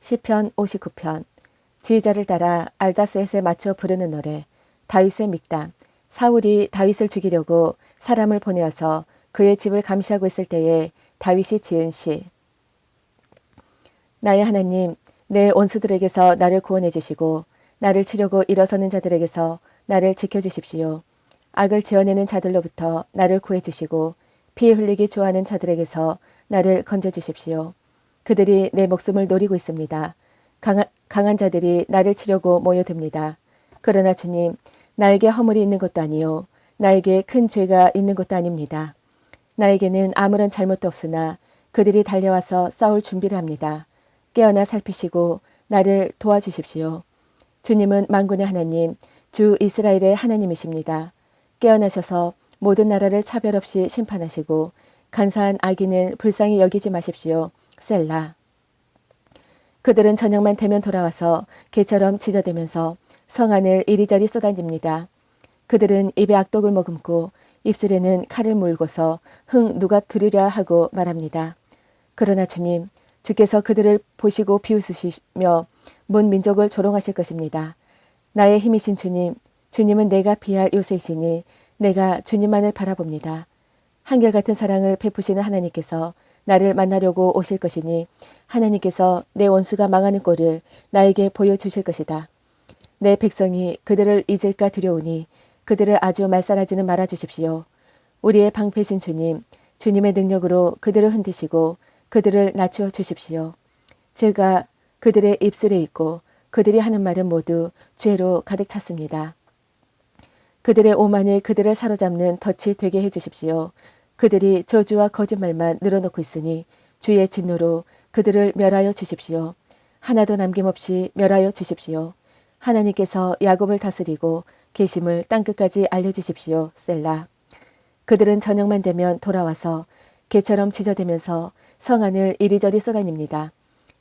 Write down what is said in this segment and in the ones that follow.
시편 59편. 지휘자를 따라 알다셋에 맞춰 부르는 노래. 다윗의 믹담. 사울이 다윗을 죽이려고 사람을 보내어서 그의 집을 감시하고 있을 때에 다윗이 지은 시. 나의 하나님, 내 원수들에게서 나를 구원해 주시고 나를 치려고 일어서는 자들에게서 나를 지켜주십시오. 악을 지어내는 자들로부터 나를 구해 주시고 피 흘리기 좋아하는 자들에게서 나를 건져 주십시오. 그들이 내 목숨을 노리고 있습니다. 강한 자들이 나를 치려고 모여듭니다. 그러나 주님, 나에게 허물이 있는 것도 아니요 나에게 큰 죄가 있는 것도 아닙니다. 나에게는 아무런 잘못도 없으나 그들이 달려와서 싸울 준비를 합니다. 깨어나 살피시고 나를 도와주십시오. 주님은 만군의 하나님, 주 이스라엘의 하나님이십니다. 깨어나셔서 모든 나라를 차별 없이 심판하시고 간사한 악인을 불쌍히 여기지 마십시오. 셀라. 그들은 저녁만 되면 돌아와서 개처럼 짖어대면서 성 안을 이리저리 쏘다닙니다. 그들은 입에 악독을 머금고 입술에는 칼을 물고서 흥 누가 들으랴 하고 말합니다. 그러나 주님, 주께서 그들을 보시고 비웃으시며 문 민족을 조롱하실 것입니다. 나의 힘이신 주님, 주님은 내가 피할 요새시니 내가 주님만을 바라봅니다. 한결같은 사랑을 베푸시는 하나님께서 나를 만나려고 오실 것이니 하나님께서 내 원수가 망하는 꼴을 나에게 보여주실 것이다. 내 백성이 그들을 잊을까 두려우니 그들을 아주 말살하지는 말아주십시오. 우리의 방패신 주님, 주님의 능력으로 그들을 흔드시고 그들을 낮추어 주십시오. 제가 그들의 입술에 있고 그들이 하는 말은 모두 죄로 가득 찼습니다. 그들의 오만이 그들을 사로잡는 덫이 되게 해주십시오. 그들이 저주와 거짓말만 늘어놓고 있으니 주의 진노로 그들을 멸하여 주십시오. 하나도 남김없이 멸하여 주십시오. 하나님께서 야곱을 다스리고 계심을 땅끝까지 알려주십시오. 셀라. 그들은 저녁만 되면 돌아와서 개처럼 짖어대면서 성 안을 이리저리 쏘다닙니다.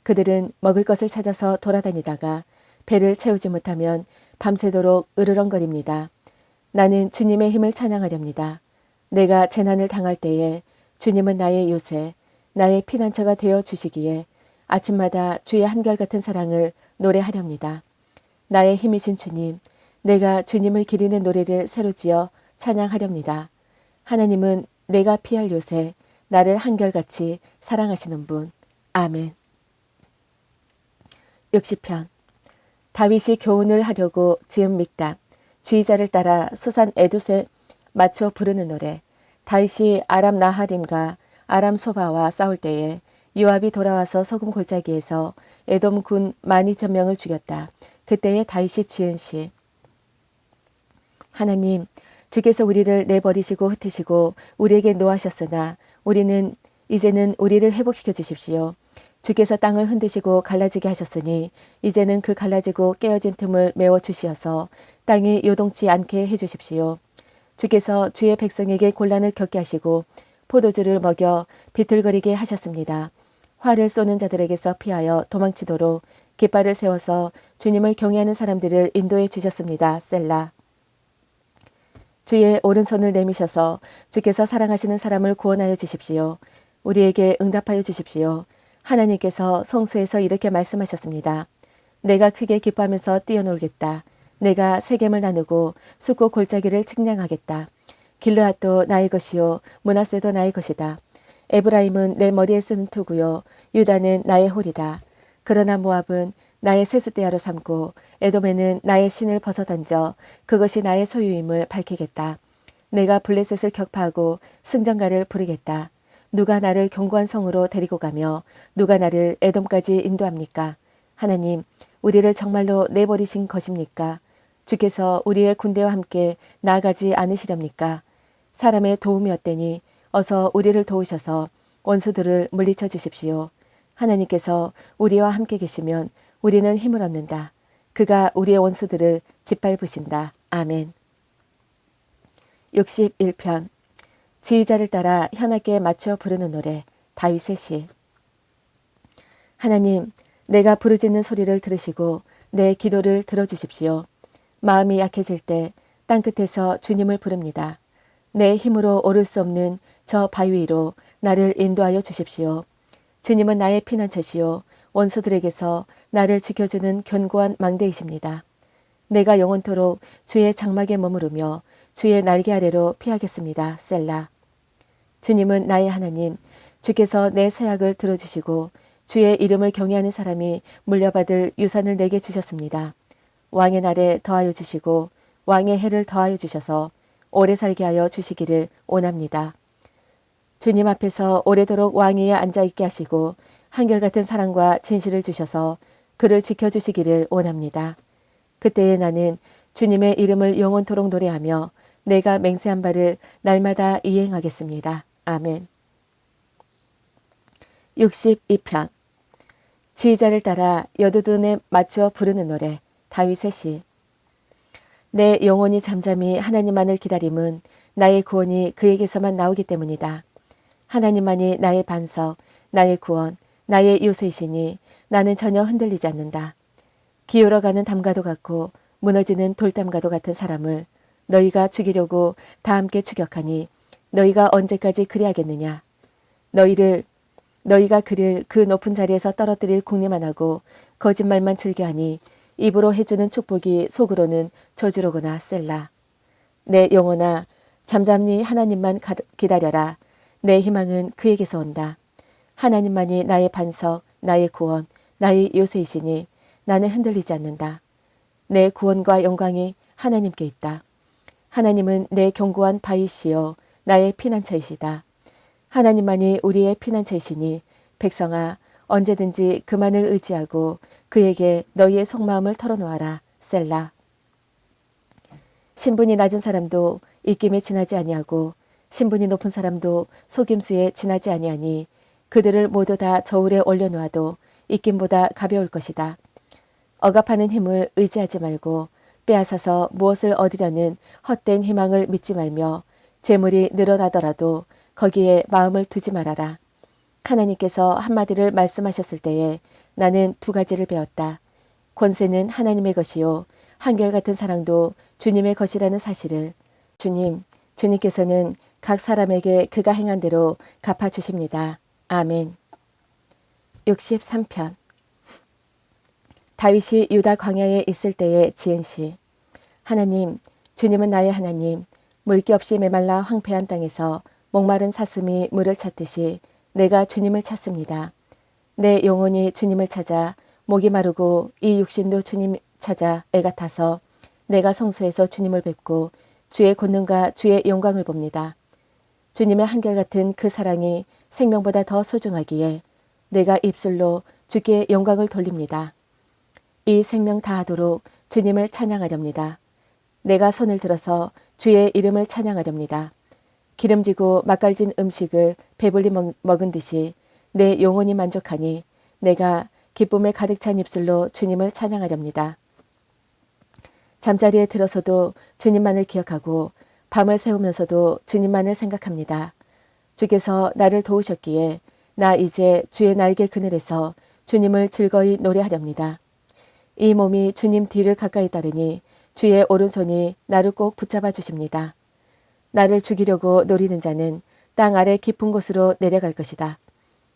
그들은 먹을 것을 찾아서 돌아다니다가 배를 채우지 못하면 밤새도록 으르렁거립니다. 나는 주님의 힘을 찬양하렵니다. 내가 재난을 당할 때에 주님은 나의 요새, 나의 피난처가 되어 주시기에 아침마다 주의 한결같은 사랑을 노래하렵니다. 나의 힘이신 주님, 내가 주님을 기리는 노래를 새로 지어 찬양하렵니다. 하나님은 내가 피할 요새, 나를 한결같이 사랑하시는 분. 아멘. 60편. 다윗이 교훈을 하려고 지은 믹담. 지휘자를 따라 수산 에두세 맞춰 부르는 노래. 다윗이 아람 나하림과 아람 소바와 싸울 때에 요압이 돌아와서 소금 골짜기에서 에돔 군 12,000명을 죽였다. 그때에 다윗이 지은 시. 하나님, 주께서 우리를 내버리시고 흩으시고 우리에게 노하셨으나 우리는 이제는 우리를 회복시켜 주십시오. 주께서 땅을 흔드시고 갈라지게 하셨으니 이제는 그 갈라지고 깨어진 틈을 메워 주시어서 땅이 요동치 않게 해 주십시오. 주께서 주의 백성에게 곤란을 겪게 하시고 포도주를 먹여 비틀거리게 하셨습니다. 화를 쏘는 자들에게서 피하여 도망치도록 깃발을 세워서 주님을 경외하는 사람들을 인도해 주셨습니다. 셀라. 주의 오른손을 내미셔서 주께서 사랑하시는 사람을 구원하여 주십시오. 우리에게 응답하여 주십시오. 하나님께서 성소에서 이렇게 말씀하셨습니다. 내가 크게 기뻐하면서 뛰어놀겠다. 내가 세겜을 나누고 숫고 골짜기를 측량하겠다. 길르앗도 나의 것이요 므낫세도 나의 것이다. 에브라임은 내 머리에 쓰는 투구요 유다는 나의 홀이다. 그러나 모압은 나의 세숫대야로 삼고 에돔에는 나의 신을 벗어던져 그것이 나의 소유임을 밝히겠다. 내가 블레셋을 격파하고 승전가를 부르겠다. 누가 나를 견고한 성으로 데리고 가며 누가 나를 에돔까지 인도합니까? 하나님, 우리를 정말로 내버리신 것입니까? 주께서 우리의 군대와 함께 나아가지 않으시렵니까? 사람의 도움이 어때니 어서 우리를 도우셔서 원수들을 물리쳐 주십시오. 하나님께서 우리와 함께 계시면 우리는 힘을 얻는다. 그가 우리의 원수들을 짓밟으신다. 아멘. 61편. 지휘자를 따라 현악에 맞춰 부르는 노래. 다윗의 시. 하나님, 내가 부르짖는 소리를 들으시고 내 기도를 들어주십시오. 마음이 약해질 때 땅끝에서 주님을 부릅니다. 내 힘으로 오를 수 없는 저 바위 위로 나를 인도하여 주십시오. 주님은 나의 피난처시요 원수들에게서 나를 지켜주는 견고한 망대이십니다. 내가 영원토록 주의 장막에 머무르며 주의 날개 아래로 피하겠습니다. 셀라. 주님은 나의 하나님, 주께서 내 서약을 들어주시고 주의 이름을 경외하는 사람이 물려받을 유산을 내게 주셨습니다. 왕의 날에 더하여 주시고 왕의 해를 더하여 주셔서 오래 살게 하여 주시기를 원합니다. 주님 앞에서 오래도록 왕위에 앉아있게 하시고 한결같은 사랑과 진실을 주셔서 그를 지켜주시기를 원합니다. 그때에 나는 주님의 이름을 영원토록 노래하며 내가 맹세한 바를 날마다 이행하겠습니다. 아멘. 62편 지휘자를 따라 여두둔에 맞추어 부르는 노래 다윗의 시. 내 영혼이 잠잠히 하나님만을 기다림은 나의 구원이 그에게서만 나오기 때문이다. 하나님만이 나의 반석, 나의 구원, 나의 요새이시니 나는 전혀 흔들리지 않는다. 기울어가는 담과도 같고 무너지는 돌담과도 같은 사람을 너희가 죽이려고 다 함께 추격하니 너희가 언제까지 그리하겠느냐. 너희가 그를 그 높은 자리에서 떨어뜨릴 궁리만 하고 거짓말만 즐겨하니 입으로 해주는 축복이 속으로는 저주로구나. 셀라. 내 영혼아 잠잠히 하나님만 기다려라. 내 희망은 그에게서 온다. 하나님만이 나의 반석, 나의 구원, 나의 요새이시니 나는 흔들리지 않는다. 내 구원과 영광이 하나님께 있다. 하나님은 내 견고한 바위시요 나의 피난처이시다. 하나님만이 우리의 피난처이시니 백성아 언제든지 그만을 의지하고 그에게 너희의 속마음을 털어놓아라. 셀라. 신분이 낮은 사람도 입김에 지나지 아니하고 신분이 높은 사람도 속임수에 지나지 아니하니 그들을 모두 다 저울에 올려놓아도 입김보다 가벼울 것이다. 억압하는 힘을 의지하지 말고 빼앗아서 무엇을 얻으려는 헛된 희망을 믿지 말며 재물이 늘어나더라도 거기에 마음을 두지 말아라. 하나님께서 한마디를 말씀하셨을 때에 나는 두 가지를 배웠다. 권세는 하나님의 것이요 한결같은 사랑도 주님의 것이라는 사실을. 주님께서는 각 사람에게 그가 행한 대로 갚아주십니다. 아멘. 63편 다윗이 유다 광야에 있을 때의 지은 시. 하나님, 주님은 나의 하나님, 물기 없이 메말라 황폐한 땅에서 목마른 사슴이 물을 찾듯이 내가 주님을 찾습니다. 내 영혼이 주님을 찾아 목이 마르고 이 육신도 주님 찾아 애가 타서 내가 성소에서 주님을 뵙고 주의 권능과 주의 영광을 봅니다. 주님의 한결같은 그 사랑이 생명보다 더 소중하기에 내가 입술로 주께 영광을 돌립니다. 이 생명 다하도록 주님을 찬양하렵니다. 내가 손을 들어서 주의 이름을 찬양하렵니다. 기름지고 맛깔진 음식을 배불리 먹은 듯이 내 영혼이 만족하니 내가 기쁨에 가득 찬 입술로 주님을 찬양하렵니다. 잠자리에 들어서도 주님만을 기억하고 밤을 새우면서도 주님만을 생각합니다. 주께서 나를 도우셨기에 나 이제 주의 날개 그늘에서 주님을 즐거이 노래하렵니다. 이 몸이 주님 뒤를 가까이 따르니 주의 오른손이 나를 꼭 붙잡아 주십니다. 나를 죽이려고 노리는 자는 땅 아래 깊은 곳으로 내려갈 것이다.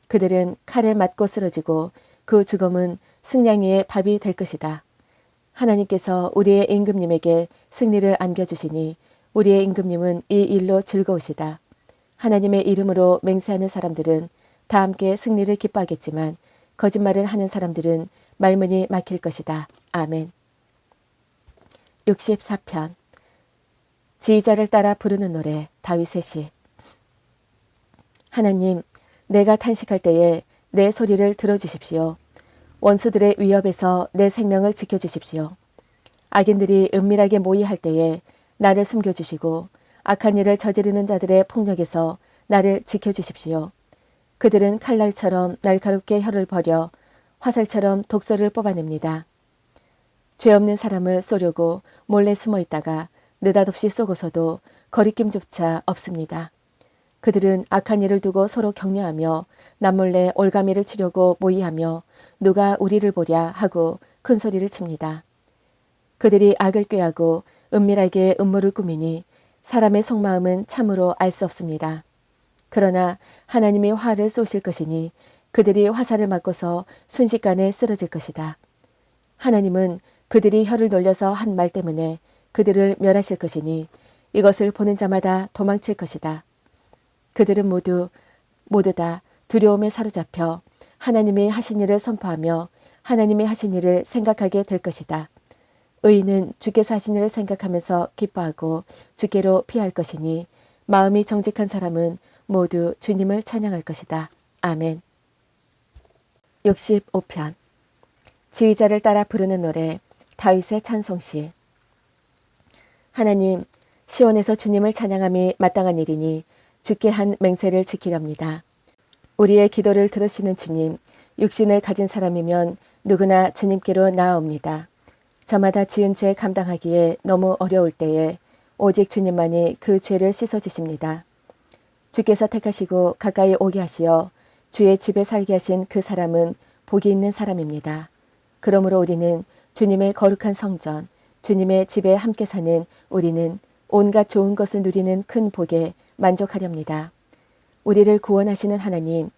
그들은 칼을 맞고 쓰러지고 그 죽음은 승냥이의 밥이 될 것이다. 하나님께서 우리의 임금님에게 승리를 안겨주시니 우리의 임금님은 이 일로 즐거우시다. 하나님의 이름으로 맹세하는 사람들은 다 함께 승리를 기뻐하겠지만 거짓말을 하는 사람들은 말문이 막힐 것이다. 아멘. 64편 지휘자를 따라 부르는 노래 다윗의 시. 하나님, 내가 탄식할 때에 내 소리를 들어주십시오. 원수들의 위협에서 내 생명을 지켜주십시오. 악인들이 은밀하게 모의할 때에 나를 숨겨주시고 악한 일을 저지르는 자들의 폭력에서 나를 지켜주십시오. 그들은 칼날처럼 날카롭게 혀를 버려 화살처럼 독소를 뽑아냅니다. 죄 없는 사람을 쏘려고 몰래 숨어 있다가 느닷없이 쏘고서도 거리낌조차 없습니다. 그들은 악한 일을 두고 서로 격려하며 남몰래 올가미를 치려고 모의하며 누가 우리를 보랴 하고 큰 소리를 칩니다. 그들이 악을 꾀하고 은밀하게 음모를 꾸미니 사람의 속마음은 참으로 알 수 없습니다. 그러나 하나님이 화를 쏘실 것이니 그들이 화살을 맞고서 순식간에 쓰러질 것이다. 하나님은 그들이 혀를 돌려서 한 말 때문에 그들을 멸하실 것이니 이것을 보는 자마다 도망칠 것이다. 그들은 모두 다 두려움에 사로잡혀 하나님이 하신 일을 선포하며 하나님이 하신 일을 생각하게 될 것이다. 의인은 주께서 하신 일을 생각하면서 기뻐하고 주께로 피할 것이니 마음이 정직한 사람은 모두 주님을 찬양할 것이다. 아멘. 65편 지휘자를 따라 부르는 노래 다윗의 찬송시. 하나님, 시온에서 주님을 찬양함이 마땅한 일이니 주께 한 맹세를 지키렵니다. 우리의 기도를 들으시는 주님, 육신을 가진 사람이면 누구나 주님께로 나아옵니다. 저마다 지은 죄 감당하기에 너무 어려울 때에 오직 주님만이 그 죄를 씻어주십니다. 주께서 택하시고 가까이 오게 하시어 주의 집에 살게 하신 그 사람은 복이 있는 사람입니다. 그러므로 우리는 주님의 거룩한 성전, 주님의 집에 함께 사는 우리는 온갖 좋은 것을 누리는 큰 복에 만족하렵니다. 우리를 구원하시는 하나님,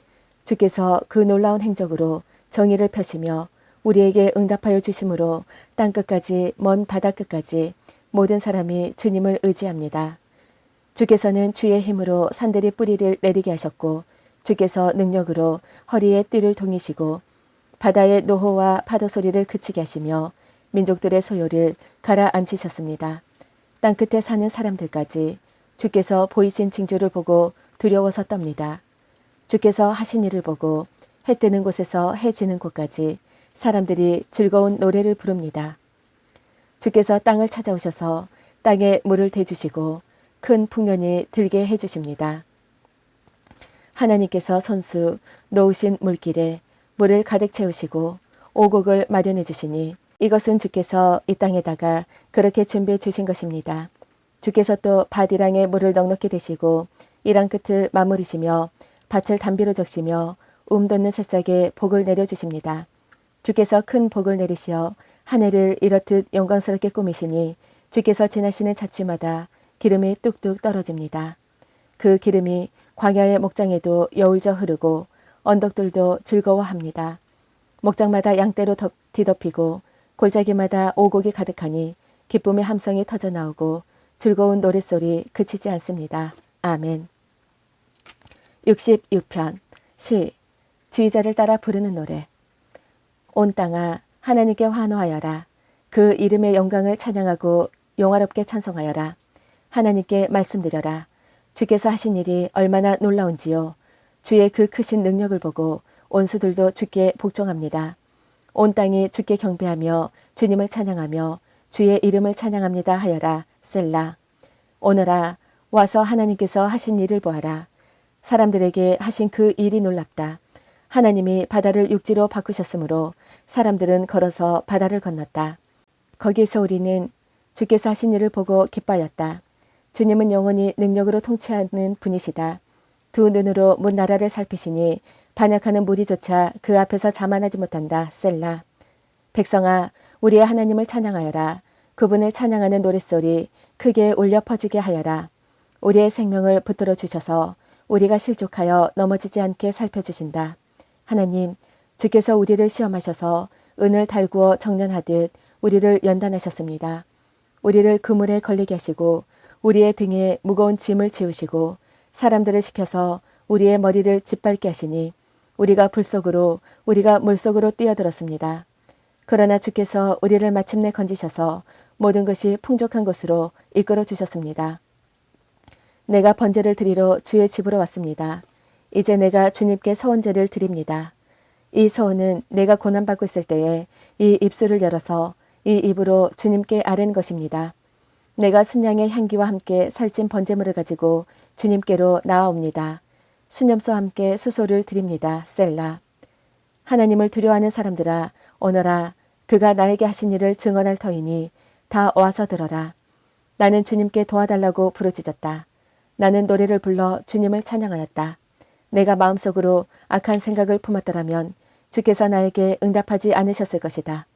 주께서 그 놀라운 행적으로 정의를 펴시며 우리에게 응답하여 주심으로 땅끝까지 먼 바다끝까지 모든 사람이 주님을 의지합니다. 주께서는 주의 힘으로 산들이 뿌리를 내리게 하셨고 주께서 능력으로 허리에 띠를 동이시고 바다의 노호와 파도 소리를 그치게 하시며 민족들의 소요를 가라앉히셨습니다. 땅끝에 사는 사람들까지 주께서 보이신 징조를 보고 두려워서 떱니다. 주께서 하신 일을 보고 해 뜨는 곳에서 해 지는 곳까지 사람들이 즐거운 노래를 부릅니다. 주께서 땅을 찾아오셔서 땅에 물을 대주시고 큰 풍년이 들게 해주십니다. 하나님께서 손수 놓으신 물길에 물을 가득 채우시고 오곡을 마련해 주시니 이것은 주께서 이 땅에다가 그렇게 준비해 주신 것입니다. 주께서 또 바디랑에 물을 넉넉히 대시고 이랑 끝을 마무리시며 밭을 담비로 적시며 돋는 새싹에 복을 내려주십니다. 주께서 큰 복을 내리시어 하늘을 이렇듯 영광스럽게 꾸미시니 주께서 지나시는 자취마다 기름이 뚝뚝 떨어집니다. 그 기름이 광야의 목장에도 여울져 흐르고 언덕들도 즐거워합니다. 목장마다 양떼로 뒤덮이고 골짜기마다 오곡이 가득하니 기쁨의 함성이 터져나오고 즐거운 노랫소리 그치지 않습니다. 아멘. 66편 시 지휘자를 따라 부르는 노래. 온 땅아 하나님께 환호하여라. 그 이름의 영광을 찬양하고 영화롭게 찬송하여라. 하나님께 말씀드려라. 주께서 하신 일이 얼마나 놀라운지요. 주의 그 크신 능력을 보고 온수들도 주께 복종합니다. 온 땅이 주께 경배하며 주님을 찬양하며 주의 이름을 찬양합니다 하여라. 셀라. 오너라 와서 하나님께서 하신 일을 보아라. 사람들에게 하신 그 일이 놀랍다. 하나님이 바다를 육지로 바꾸셨으므로 사람들은 걸어서 바다를 건넜다. 거기에서 우리는 주께서 하신 일을 보고 기뻐하였다. 주님은 영원히 능력으로 통치하는 분이시다. 두 눈으로 문 나라를 살피시니 반역하는 무리조차 그 앞에서 자만하지 못한다. 셀라. 백성아 우리의 하나님을 찬양하여라. 그분을 찬양하는 노랫소리 크게 울려 퍼지게 하여라. 우리의 생명을 붙들어 주셔서 우리가 실족하여 넘어지지 않게 살펴주신다. 하나님, 주께서 우리를 시험하셔서 은을 달구어 정련하듯 우리를 연단하셨습니다. 우리를 그물에 걸리게 하시고 우리의 등에 무거운 짐을 지우시고 사람들을 시켜서 우리의 머리를 짓밟게 하시니 우리가 불속으로 우리가 물속으로 뛰어들었습니다. 그러나 주께서 우리를 마침내 건지셔서 모든 것이 풍족한 곳으로 이끌어 주셨습니다. 내가 번제를 드리러 주의 집으로 왔습니다. 이제 내가 주님께 서원제를 드립니다. 이 서원은 내가 고난받고 있을 때에 이 입술을 열어서 이 입으로 주님께 아뢰는 것입니다. 내가 순양의 향기와 함께 살찐 번제물을 가지고 주님께로 나아옵니다. 수념소와 함께 수소를 드립니다. 셀라. 하나님을 두려워하는 사람들아 오너라. 그가 나에게 하신 일을 증언할 터이니 다 와서 들어라. 나는 주님께 도와달라고 부르짖었다. 나는 노래를 불러 주님을 찬양하였다. 내가 마음속으로 악한 생각을 품었더라면 주께서 나에게 응답하지 않으셨을 것이다.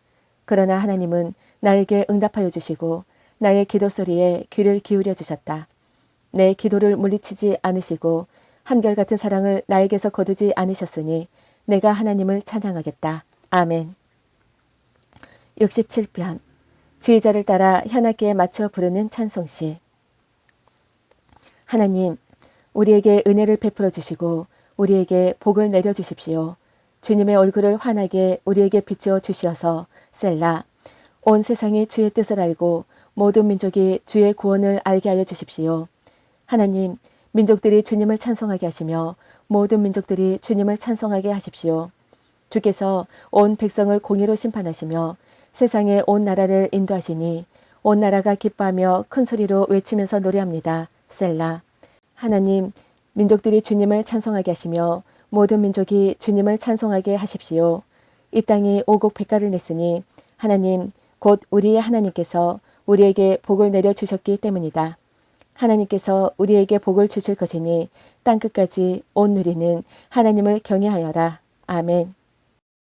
그러나 하나님은 나에게 응답하여 주시고 나의 기도 소리에 귀를 기울여 주셨다. 내 기도를 물리치지 않으시고 한결같은 사랑을 나에게서 거두지 않으셨으니 내가 하나님을 찬양하겠다. 아멘. 67편 지휘자를 따라 현악기에 맞춰 부르는 찬송시. 하나님, 우리에게 은혜를 베풀어 주시고 우리에게 복을 내려 주십시오. 주님의 얼굴을 환하게 우리에게 비추어 주시어서 셀라. 온 세상이 주의 뜻을 알고 모든 민족이 주의 구원을 알게 하여 주십시오. 하나님, 민족들이 주님을 찬송하게 하시며 모든 민족들이 주님을 찬송하게 하십시오. 주께서 온 백성을 공의로 심판하시며 세상의 온 나라를 인도하시니 온 나라가 기뻐하며 큰 소리로 외치면서 노래합니다. 셀라. 하나님, 민족들이 주님을 찬송하게 하시며 모든 민족이 주님을 찬송하게 하십시오. 이 땅이 오곡 백가를 냈으니 하나님, 곧 우리의 하나님께서 우리에게 복을 내려 주셨기 때문이다. 하나님께서 우리에게 복을 주실 것이니 땅끝까지 온 누리는 하나님을 경외하여라. 아멘.